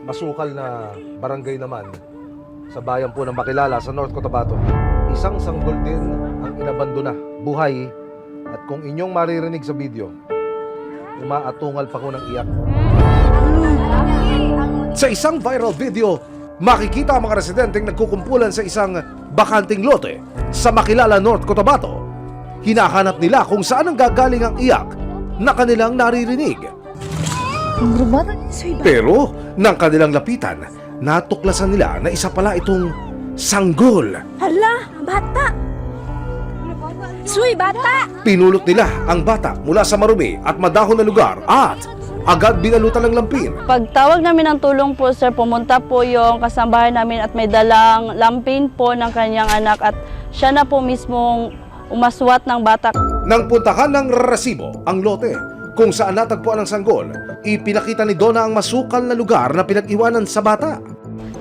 masukal na barangay naman sa bayan po ng Makilala sa North Cotabato. Isang sanggol din ang inabandona, buhay, at kung inyong maririnig sa video, umaatungal pa ko ng iyak. Sa isang viral video, makikita ang mga residenteng nagkukumpulan sa isang bakanting lote sa Makilala, North Cotabato. Hinahanap nila kung saan ang gagaling ang iyak na kanilang naririnig. Pero nang kanilang lapitan, natuklasan nila na isa pala itong sanggol. Hala, bata! Suy, bata! Pinulot nila ang bata mula sa marumi at madahon na lugar at agad binalutan ng lampin. Pagtawag namin ng tulong po, sir, pumunta po yung kasambahay namin at may dalang lampin po ng kanyang anak at siya na po mismong umaswat ng bata. Nang puntahan ng resibo ang lote kung saan natagpuan ang sanggol, ipinakita ni Donna ang masukal na lugar na pinag-iwanan sa bata.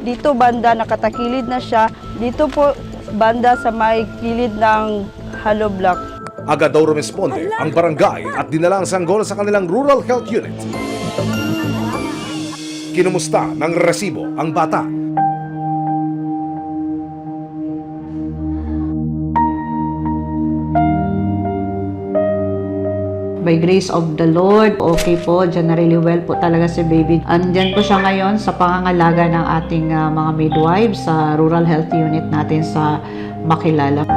Dito banda nakatakilid na siya, dito po banda sa may kilid ng hollow block. Agad daw rumesponde ang barangay at dinala ang sanggol sa kanilang Rural Health Unit. Kinumusta ng resibo ang bata. By grace of the Lord, okay po, generally well po talaga si baby. Andyan po siya ngayon sa pangangalaga ng ating mga midwives sa Rural Health Unit natin sa Makilala.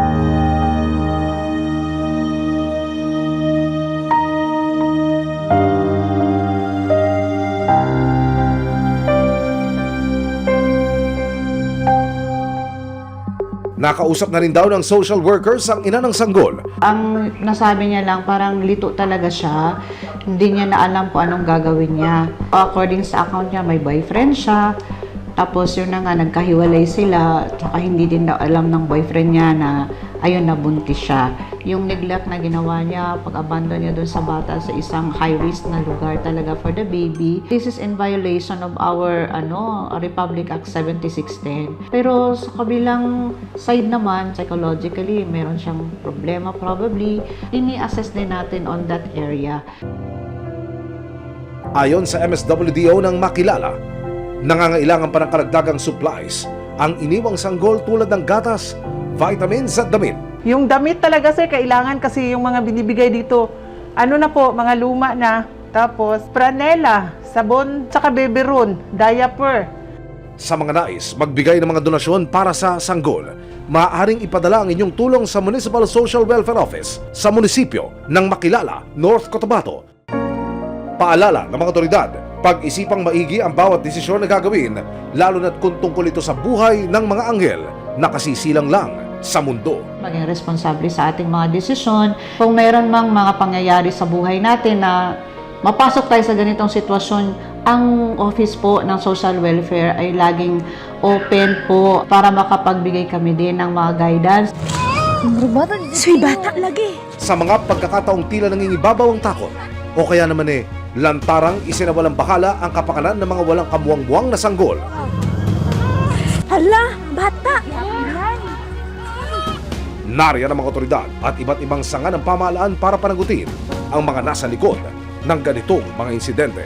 Nakausap na rin daw ng social workers ang ina ng sanggol. Ang nasabi niya lang, parang lito talaga siya. Hindi niya na alam kung anong gagawin niya. According sa account niya, may boyfriend siya. Tapos yun na nga, nagkahiwalay sila. Tsaka hindi din daw alam ng boyfriend niya na ayun, nabuntis siya. Yung neglect na ginawa niya, pag-abandon niya doon sa bata sa isang high-risk na lugar talaga for the baby. This is in violation of our Republic Act 7610. Pero sa kabilang side naman, psychologically, meron siyang problema probably. Ini-assess din natin on that area. Ayon sa MSWDO ng Makilala, nangangailangan pa ng karagdagang supplies ang iniwang sanggol tulad ng gatas, vitamins at damit. Yung damit talaga, sir, kailangan kasi yung mga binibigay dito, na po, mga luma na. Tapos, franela, sabon, tsaka beberon, diaper. Sa mga nais magbigay ng mga donasyon para sa sanggol, maaaring ipadala ang inyong tulong sa Municipal Social Welfare Office sa munisipyo ng Makilala, North Cotabato. Paalala ng mga otoridad, pag-isipang maigi ang bawat desisyon na gagawin, lalo na't kung tungkol ito sa buhay ng mga anghel na kasisilang lang sa mundo. Maging responsable sa ating mga desisyon. Kung mayroon mang mga pangyayari sa buhay natin na mapasok tayo sa ganitong sitwasyon, ang office po ng social welfare ay laging open po para makapagbigay kami din ng mga guidance. Suy, bata lagi! Sa mga pagkakataong tila nangingibabaw ang takot, o kaya naman lantarang isinawalang bahala ang kapakanan ng mga walang kamuwang-muwang na sanggol. Hala, bata! Nariyan ang mga otoridad at iba't ibang sanga ng pamahalaan para panagutin ang mga nasa likod ng ganitong mga insidente.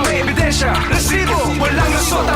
May ebidensya, resibo, walang lusot